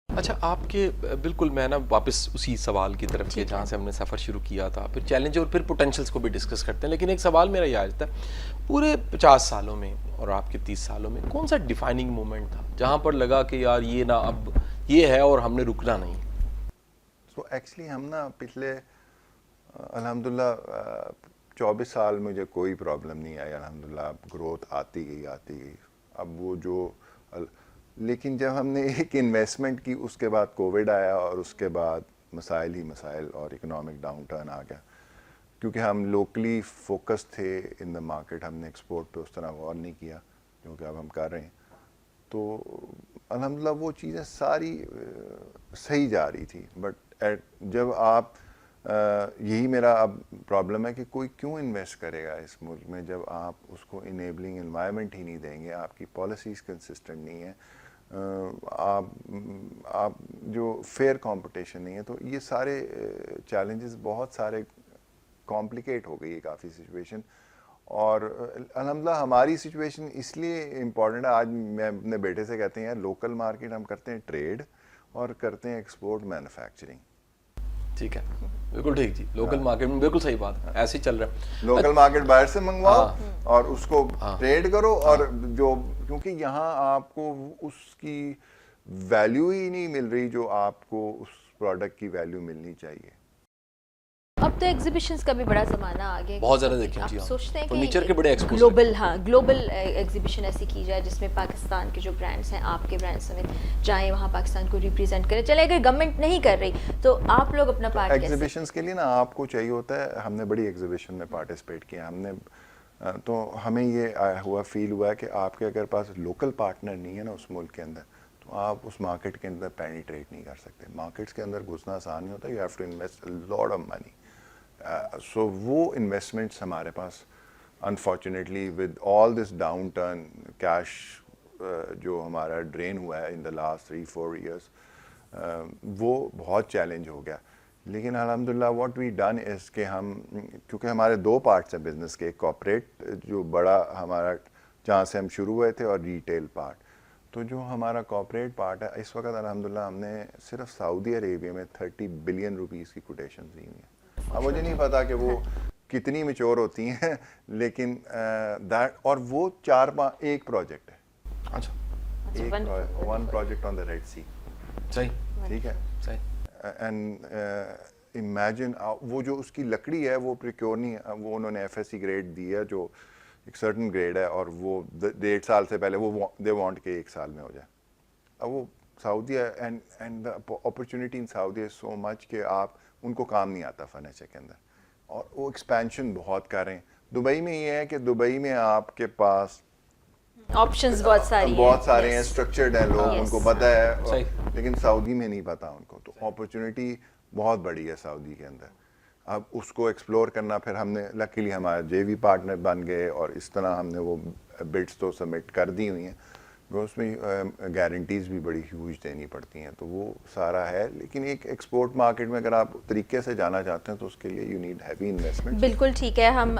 اچھا, آپ کے بالکل میں نا واپس اسی سوال کی طرف کے جہاں سے ہم نے سفر شروع کیا تھا, پھر چیلنج اور پھر پوٹینشیلس کو بھی ڈسکس کرتے ہیں. لیکن ایک سوال میرا یہ آتا ہے, پورے 50 سالوں میں اور آپ کے 30 سالوں میں کون سا ڈیفائننگ مومنٹ تھا جہاں پر لگا کہ یار یہ نا اب یہ ہے اور ہم نے رکنا نہیں؟ سو ایکچولی ہم نا پچھلے الحمدللہ 24 سال مجھے کوئی پرابلم نہیں آئی الحمدللہ. گروتھ آتی گئی. اب وہ جو لیکن جب ہم نے ایک انویسٹمنٹ کی اس کے بعد کووڈ آیا اور اس کے بعد مسائل ہی مسائل اور اکنامک ڈاؤن ٹرن آ گیا. کیونکہ ہم لوکلی فوکس تھے ان دا مارکیٹ, ہم نے ایکسپورٹ پہ اس طرح غور نہیں کیا جو کہ اب ہم کر رہے ہیں. تو الحمدللہ وہ چیزیں ساری صحیح جا رہی تھی. بٹ جب آپ یہی میرا اب پرابلم ہے کہ کوئی کیوں انویسٹ کرے گا اس ملک میں جب آپ اس کو انیبلنگ انوائرمنٹ ہی نہیں دیں گے, آپ کی پالیسیز کنسسٹنٹ نہیں ہیں, آپ جو فیئر کمپٹیشن نہیں ہے. تو یہ سارے چیلنجز بہت سارے کمپلیکیٹ ہو گئی ہے کافی سچویشن. اور الحمدللہ ہماری سچویشن اس لیے امپورٹنٹ ہے. آج میں اپنے بیٹے سے کہتے ہیں لوکل مارکیٹ ہم کرتے ہیں ٹریڈ اور کرتے ہیں ایکسپورٹ مینوفیکچرنگ. ٹھیک ہے, بالکل ٹھیک جی, لوکل مارکیٹ میں بالکل صحیح بات ہے, ایسے ہی چل رہا ہے. لوکل مارکیٹ باہر سے منگواؤ اور اس کو ٹریڈ کرو, اور جو کیونکہ یہاں آپ کو اس کی ویلیو ہی نہیں مل رہی جو آپ کو اس پروڈکٹ کی ویلیو ملنی چاہیے. اب تو ایگزیبیشنز کا بھی بڑا زمانہ آ گیا, بہت زیادہ دیکھیں آپ جی, سوچتے ہیں فرنیچر کے کہ بڑے ایکسپوز گلوبل ایگزیبیشن ایسی کی جائے جس میں پاکستان کے جو برانڈس ہیں, آپ کے برانڈ سمیت جائیں وہاں پاکستان کو ریپریزنٹ کریں. چلے اگر گورنمنٹ نہیں کر رہی تو آپ لوگ اپنا پارٹ کیسے؟ ایگزیبیشنز کے لیے نا آپ کو چاہیے ہوتا ہے, ہم نے بڑی ایگزیبیشن میں پارٹیسپیٹ کیا ہم نے, تو ہمیں یہ فیل ہوا ہے کہ آپ کے اگر پاس لوکل پارٹنر نہیں ہے نا اس ملک کے اندر, تو آپ اس مارکیٹ کے اندر پینیٹریٹ نہیں کر سکتے. مارکیٹس کے اندر گھسنا آسان نہیں ہوتا, you have to invest a lot of money. So وہ انویسٹمنٹس ہمارے پاس unfortunately with all this downturn cash جو ہمارا ڈرین ہوا ہے ان دا لاسٹ 3-4 ایئرس, وہ بہت چیلنج ہو گیا. لیکن الحمدللہ واٹ وی ڈن از کہ ہم, کیونکہ ہمارے 2 پارٹس ہیں بزنس کے, ایک کارپوریٹ جو بڑا ہمارا جہاں سے ہم شروع ہوئے تھے, اور ریٹیل پارٹ. تو جو ہمارا کارپوریٹ پارٹ ہے اس وقت الحمدللہ ہم نے صرف سعودی عربیہ میں 30 بلین روپیز کی کوٹیشنز دی ہوئی ہیں. اب مجھے نہیں پتا کہ وہ کتنی میچور ہوتی ہیں, لیکن اور وہ 4-5 پروجیکٹ ہے. اچھا, one project on the Red Sea. صحیح, ٹھیک ہے, صحیح. اینڈ امیجن وہ جو اس کی لکڑی ہے وہ پریکیور نہیں ہے, وہ انہوں نے FSC گریڈ دی ہے جو ایک سرٹن گریڈ ہے, اور وہ 1.5 سال سے پہلے وہ دے وانٹ کہ 1 سال میں ہو جائے. اب وہ سعودی اینڈ دا اپرچونیٹی ان سعودی از سو مچ کہ آپ ان کو کام نہیں آتا فرنیچر کے اندر, اور وہ ایکسپینشن بہت کر رہے ہیں. دبئی میں یہ ہے کہ دبئی میں آپ کے پاس آپشنز بہت سارے ہیں, اسٹرکچرڈ ہیں لوگ, ان کو پتہ ہے, لیکن سعودی میں نہیں پتا ان کو. تو اپرچونیٹی بہت بڑی ہے سعودی کے اندر. اب اس کو ایکسپلور کرنا, پھر ہم نے لکیلی ہمارا JV پارٹنر بن گئے, اور اس طرح ہم نے وہ بڈس تو سبمٹ کر دی ہوئی ہیں. اس میں گارنٹیز بھی بڑی ہیوج دینی پڑتی ہیں, تو وہ سارا ہے. لیکن ایک ایکسپورٹ مارکیٹ میں اگر آپ طریقے سے جانا چاہتے ہیں تو اس کے لیے یو نیڈ ہیوی انویسٹمنٹ. بالکل ٹھیک ہے, ہم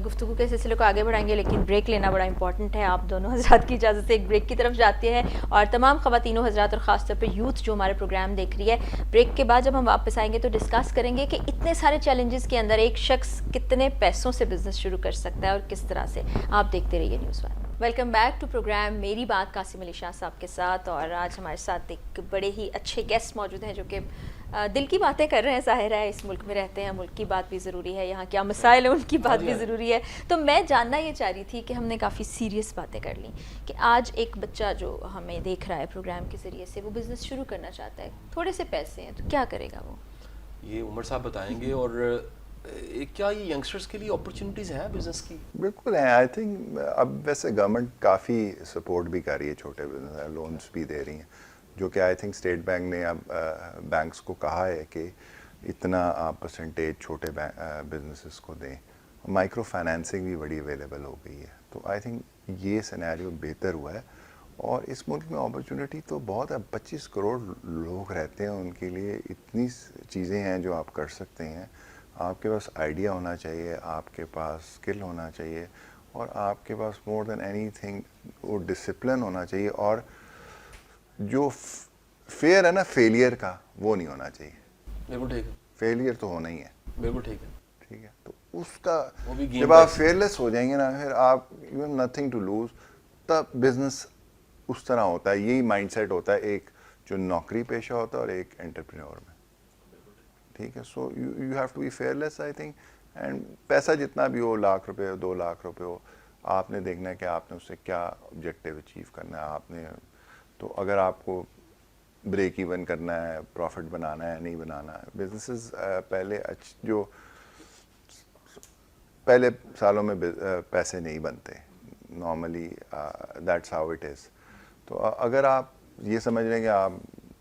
گفتگو کے سلسلے کو آگے بڑھائیں گے, لیکن بریک لینا بڑا امپورٹنٹ ہے. آپ دونوں حضرات کی اجازت سے ایک بریک کی طرف جاتے ہیں, اور تمام خواتینوں حضرات اور خاص طور پہ یوتھ جو ہمارے پروگرام دیکھ رہی ہے, بریک کے بعد جب ہم واپس آئیں گے تو ڈسکس کریں گے کہ اتنے سارے چیلنجز کے اندر ایک شخص کتنے پیسوں سے بزنس شروع کر سکتا ہے اور کس طرح سے. آپ دیکھتے رہیے news one. Welcome back to program میری بات قاسم علی شاہ صاحب کے ساتھ, اور آج ہمارے ساتھ ایک بڑے ہی اچھے گیسٹ موجود ہیں جو کہ دل کی باتیں کر رہے ہیں. ظاہر ہے اس ملک میں رہتے ہیں, ملک کی بات بھی ضروری ہے, یہاں کیا مسائل ہیں ان کی بات بھی ضروری ہے. تو میں جاننا یہ چاہ رہی تھی کہ ہم نے کافی سیریس باتیں کر لیں کہ آج ایک بچہ جو ہمیں دیکھ رہا ہے پروگرام کے ذریعے سے, وہ بزنس شروع کرنا چاہتا ہے, تھوڑے سے پیسے ہیں, تو کیا کرے گا وہ؟ یہ عمر صاحب بتائیں گے. اور کیا یہ ینگسٹرز کے لیے اپرچونیٹیز ہیں بزنس کی؟ بالکل ہیں. آئی تھنک اب ویسے گورنمنٹ کافی سپورٹ بھی کر رہی ہے, چھوٹے بزنس لونس بھی دے رہی ہیں, جو کہ آئی تھنک اسٹیٹ بینک نے اب بینکس کو کہا ہے کہ اتنا آپ پرسنٹیج چھوٹے بزنسز کو دیں. مائکرو فائنینسنگ بھی بڑی اویلیبل ہو گئی ہے. تو آئی تھنک یہ سینیریو بہتر ہوا ہے, اور اس ملک میں اپرچونیٹی تو بہت ہے. 25 کروڑ لوگ رہتے ہیں, ان کے لیے اتنی چیزیں ہیں جو آپ کر سکتے ہیں. آپ کے پاس آئیڈیا ہونا چاہیے, آپ کے پاس اسکل ہونا چاہیے, اور آپ کے پاس مور دین اینی تھنگ وہ ڈسپلن ہونا چاہیے. اور جو فیئر ہے نا فیلئر کا, وہ نہیں ہونا چاہیے. بالکل ٹھیک ہے, فیلئر تو ہونا ہی ہے. بالکل ٹھیک ہے, ٹھیک ہے. تو اس کا جب جب آپ فیئرلیس ہو جائیں گے نا, پھر آپ you have nothing to lose. تب بزنس اس طرح ہوتا ہے. یہی مائنڈ سیٹ ہوتا ہے ایک جو نوکری پیشہ ہوتا ہے اور ایک انٹرپرینور میں. ٹھیک ہے. So you have to be fearless I think. And پیسہ جتنا بھی ہو, 1 لاکھ روپے ہو, 2 لاکھ روپے ہو, آپ نے دیکھنا ہے کہ آپ نے اس سے کیا آبجیکٹیو اچیو کرنا ہے. آپ نے تو اگر آپ کو بریک ایون کرنا ہے, پروفٹ بنانا ہے, نہیں بنانا ہے. بزنسز پہلے جو پہلے سالوں میں پیسے نہیں بنتے normally, that's how it is. تو اگر آپ یہ سمجھ رہے ہیں کہ آپ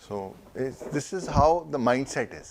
So this is how the mindset is,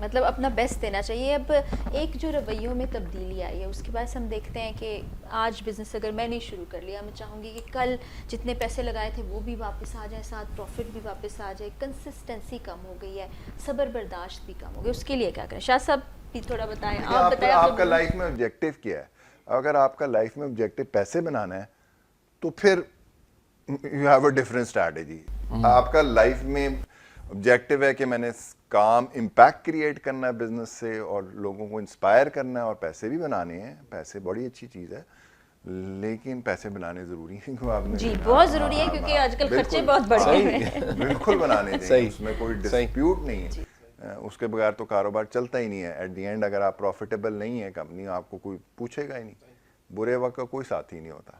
مطلب اپنا بیسٹ دینا چاہیے. اب ایک جو رویوں میں تبدیلی آئی ہے اس کے بعد ہم دیکھتے ہیں کہ آج بزنس اگر میں نے شروع کر لیا, میں چاہوں گی کہ کل جتنے پیسے لگائے تھے وہ بھی واپس آ جائیں, ساتھ پروفٹ بھی واپس آ جائے. کنسسٹنسی کم ہو گئی ہے, صبر برداشت بھی کم ہو گئی. اس کے لیے کیا کریں؟ شاہ صاحب بھی تھوڑا بتائیں. آپ بتائیں آپ کا لائف میں آبجیکٹو کیا ہے. اگر آپ کا لائف میں آبجیکٹو پیسے بنانا ہے تو پھر you have a different strategy. آپ کا لائف میں آبجیکٹو ہے کہ میں نے کام امپیکٹ کریٹ کرنا ہے بزنس سے اور لوگوں کو انسپائر کرنا ہے اور پیسے بھی بنانے ہیں. پیسے بڑی اچھی چیز ہے لیکن پیسے بنانے ضروری ہیں کیونکہ آپ نے جی بہت ضروری ہے کیونکہ آج کل خرچے بہت بڑھ گئے ہیں. بالکل بنانے چاہیے, اس میں کوئی ڈسپیوٹ نہیں ہے. اس کے بغیر تو کاروبار چلتا ہی نہیں ہے. ایٹ دی اینڈ اگر آپ پروفیٹیبل نہیں ہے کمپنی, آپ کو کوئی پوچھے گا ہی نہیں. برے وقت کا کوئی ساتھی نہیں ہوتا,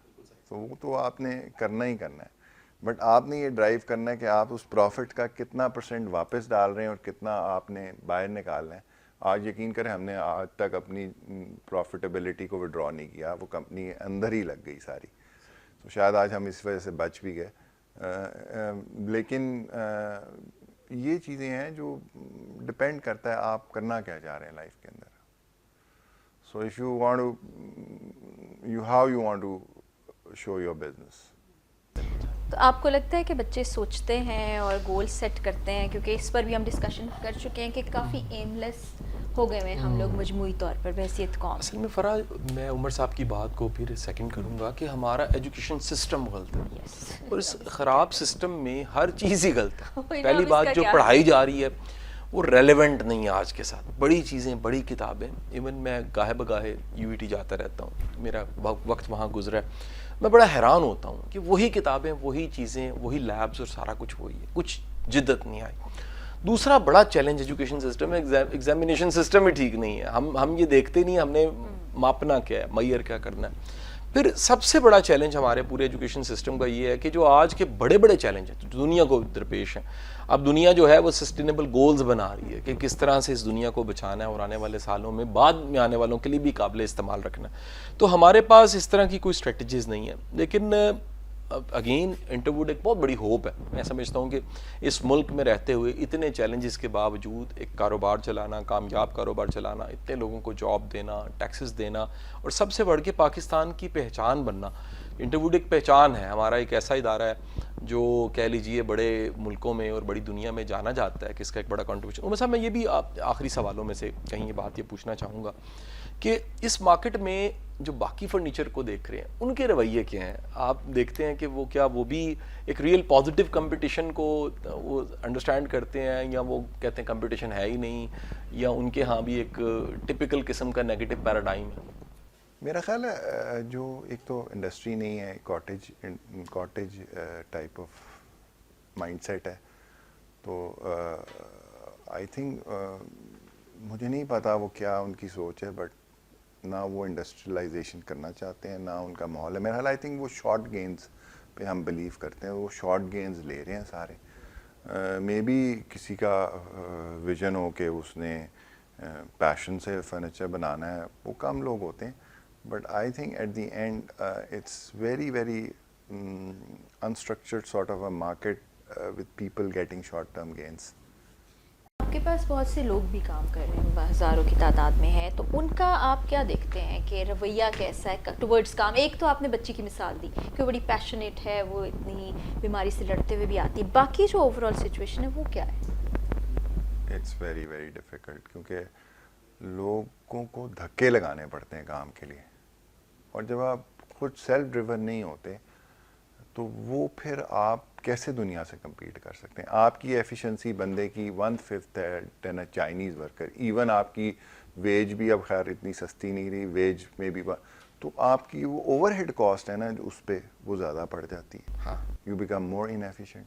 تو وہ تو آپ نے کرنا ہی کرنا ہے. بٹ آپ نے یہ ڈرائیو کرنا ہے کہ آپ اس پروفٹ کا کتنا پرسنٹ واپس ڈال رہے ہیں اور کتنا آپ نے باہر نکالنا ہے. آج یقین کریں ہم نے آج تک اپنی پروفیٹیبلٹی کو وڈرا نہیں کیا, وہ کمپنی اندر ہی لگ گئی ساری. تو شاید آج ہم اس وجہ سے بچ بھی گئے. لیکن یہ چیزیں ہیں جو ڈپینڈ کرتا ہے آپ کرنا کیا چاہ رہے ہیں لائف کے اندر. So if you want to how you want to show your business. تو آپ کو لگتا ہے کہ بچے سوچتے ہیں اور گول سیٹ کرتے ہیں, کیونکہ اس پر بھی ہم ڈسکشن کر چکے ہیں کہ کافی ایم لیس ہو گئے ہیں ہم لوگ مجموعی طور پر بحیثیت قوم. اصل میں فرح, میں عمر صاحب کی بات کو پھر سیکنڈ کروں گا کہ ہمارا ایجوکیشن سسٹم غلط ہے, اور اس خراب سسٹم میں ہر چیز ہی غلط ہے. پہلی بات جو پڑھائی جا رہی ہے وہ ریلیونٹ نہیں ہے آج کے ساتھ. بڑی چیزیں, بڑی کتابیں, ایون میں گاہے بگاہے یو ای ٹی جاتا رہتا ہوں, میرا وقت وہاں گزرا ہے, میں بڑا حیران ہوتا ہوں کہ وہی کتابیں, وہی چیزیں, وہی لیبز اور سارا کچھ وہی ہے, کچھ جدت نہیں آئی. دوسرا بڑا چیلنج ایجوکیشن سسٹم ہے, ایگزامینیشن سسٹم ہی ٹھیک نہیں ہے. ہم یہ دیکھتے نہیں ہم نے ماپنا کیا ہے, معیار کیا کرنا ہے. پھر سب سے بڑا چیلنج ہمارے پورے ایجوکیشن سسٹم کا یہ ہے کہ جو آج کے بڑے بڑے چیلنج ہیں جو دنیا کو درپیش ہیں, اب دنیا جو ہے وہ سسٹینیبل گولز بنا رہی ہے کہ کس طرح سے اس دنیا کو بچانا ہے اور آنے والے سالوں میں بعد میں آنے والوں کے لیے بھی قابل استعمال رکھنا ہے. تو ہمارے پاس اس طرح کی کوئی اسٹریٹجیز نہیں ہے. لیکن اگین انٹروڈ ایک بہت بڑی ہوپ ہے. میں سمجھتا ہوں کہ اس ملک میں رہتے ہوئے اتنے چیلنجز کے باوجود ایک کاروبار چلانا, کامیاب کاروبار چلانا, اتنے لوگوں کو جاب دینا, ٹیکسز دینا, اور سب سے بڑھ کے پاکستان کی پہچان بننا. انٹروڈ ایک پہچان ہے, ہمارا ایک ایسا ادارہ ہے جو کہہ لیجئے بڑے ملکوں میں اور بڑی دنیا میں جانا جاتا ہے کہ اس کا ایک بڑا کنٹریبیوشن. عمر صاحب, میں یہ بھی آخری سوالوں میں سے کہیں یہ بات یہ پوچھنا چاہوں گا کہ اس مارکیٹ میں جو باقی فرنیچر کو دیکھ رہے ہیں ان کے رویے کیا ہیں؟ آپ دیکھتے ہیں کہ وہ کیا وہ بھی ایک ریئل پازیٹیو کمپٹیشن کو وہ انڈرسٹینڈ کرتے ہیں, یا وہ کہتے ہیں کمپٹیشن ہے ہی نہیں, یا ان کے ہاں بھی ایک ٹپیکل قسم کا نیگیٹو پیراڈائم ہے؟ میرا خیال ہے جو ایک تو انڈسٹری نہیں ہے, cottage type of mindset ہے. تو آئی تھنک مجھے نہیں پتا وہ کیا ان کی سوچ ہے, بٹ نہ وہ انڈسٹریلائزیشن کرنا چاہتے ہیں, نہ ان کا ماحول ہے. میرا خیال آئی تھنک وہ شارٹ گینز پہ ہم بلیو کرتے ہیں, وہ شارٹ گینز لے رہے ہیں سارے. مے بی کسی کا ویژن ہو کہ اس نے پیشن سے فرنیچر بنانا ہے, وہ کم لوگ ہوتے ہیں. But I think at the end it's very very unstructured sort of a market with people getting short term gains. آپ کے پاس بہت سے لوگ بھی کام کر رہے ہیں, ہزاروں کی تعداد میں ہیں, تو ان کا آپ کیا دیکھتے ہیں کہ رویہ کیسا ہے ٹورڈز کام؟ ایک تو آپ نے بچی کی مثال دی کہ وہ بڑی پیشنیٹ ہے, وہ اتنی بیماری سے لڑتے ہوئے بھی آتی ہے, باقی جو اوور آل سچویشن ہے وہ کیا ہے؟ اٹس ویری ویری ڈیفیکلٹ, کیونکہ لوگوں کو دھکے لگانے پڑتے ہیں کام کے لیے, اور جب آپ خود سیلف ڈریون نہیں ہوتے تو وہ پھر آپ کیسے دنیا سے کمپیٹ کر سکتے ہیں؟ آپ کی ایفیشنسی بندے کی 1/5 ہے دین اے چائنیز ورکر. ایون آپ کی ویج بھی اب خیر اتنی سستی نہیں رہی, ویج میں بھی تو آپ کی وہ اوور ہیڈ کاسٹ ہے نا جو اس پہ وہ زیادہ پڑ جاتی ہے. You become more inefficient,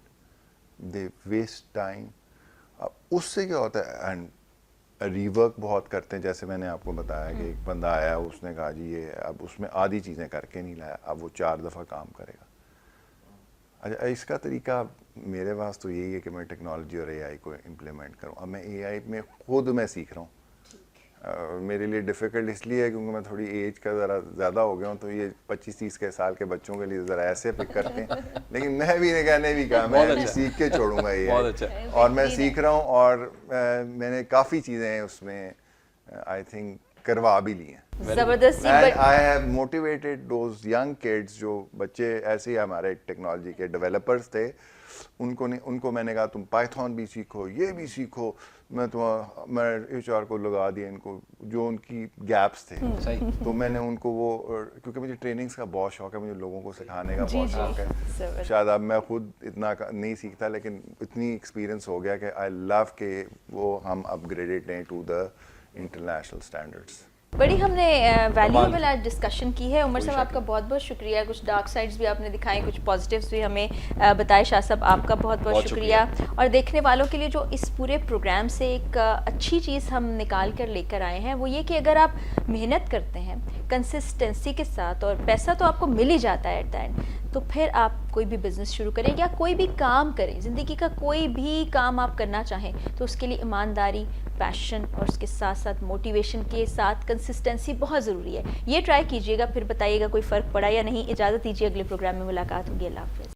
they waste time. اب اس سے کیا ہوتا ہے, اینڈ ری ورک بہت کرتے ہیں. جیسے میں نے آپ کو بتایا کہ ایک بندہ آیا, اس نے کہا جی یہ اب اس میں آدھی چیزیں کر کے نہیں لایا, اب وہ 4 دفعہ کام کرے گا. اچھا, اس کا طریقہ میرے پاس تو یہی ہے کہ میں ٹیکنالوجی اور اے آئی کو امپلیمنٹ کروں. اب میں اے آئی میں خود میں سیکھ رہا ہوں, میرے لیے ڈیفیکلٹ اس لیے ہے کیونکہ میں تھوڑی ایج کا ذرا زیادہ ہو گیا ہوں, تو یہ 25-30 کے سال کے بچوں کے لیے ذرا ایسے پک کرتے ہیں, لیکن میں بھی نے کہا میں ابھی سیکھ کے چھوڑوں گا یہ, اور میں سیکھ رہا ہوں, اور میں نے کافی چیزیں اس میں آئی تھنک کروا بھی لی ہیں. زبردست. I have motivated those young kids, جو بچے ایسے ہی ہمارے ٹیکنالوجی کے ڈیولپرز تھے, ان کو میں نے کہا تم پائتھون بھی سیکھو, یہ بھی سیکھو. میں HR کو لگا دیا ان کو جو ان کی گیپس تھے, تو میں نے ان کو وہ, کیونکہ مجھے ٹریننگز کا بہت شوق ہے, مجھے لوگوں کو سکھانے کا بہت شوق ہے. شاید اب میں خود اتنا نہیں سیکھتا, لیکن اتنی ایکسپیرینس ہو گیا کہ آئی لو کہ وہ ہم اپ گریڈیڈ لیں ٹو دا انٹرنیشنل اسٹینڈرڈس. بڑی ہم نے ویلیوبل آج ڈسکشن کی ہے. عمر صاحب آپ کا بہت بہت شکریہ. کچھ ڈارک سائڈز بھی آپ نے دکھائے, کچھ پازیٹیوز بھی ہمیں بتائے. شاہ صاحب آپ کا بہت بہت شکریہ. اور دیکھنے والوں کے لیے جو اس پورے پروگرام سے ایک اچھی چیز ہم نکال کر لے کر آئے ہیں وہ یہ کہ اگر آپ محنت کرتے ہیں کنسسٹنسی کے ساتھ, اور پیسہ تو آپ کو مل ہی جاتا ہے ایٹ دا اینڈ, تو پھر آپ کوئی بھی بزنس شروع کریں یا کوئی بھی کام کریں, زندگی کا کوئی بھی کام آپ کرنا چاہیں تو اس کے لیے ایمانداری, پیشن اور اس کے ساتھ ساتھ موٹیویشن کے ساتھ کنسسٹنسی بہت ضروری ہے. یہ ٹرائی کیجیے گا, پھر بتائیے گا کوئی فرق پڑا یا نہیں. اجازت دیجیے, اگلے پروگرام میں ملاقات ہوگی. اللہ حافظ.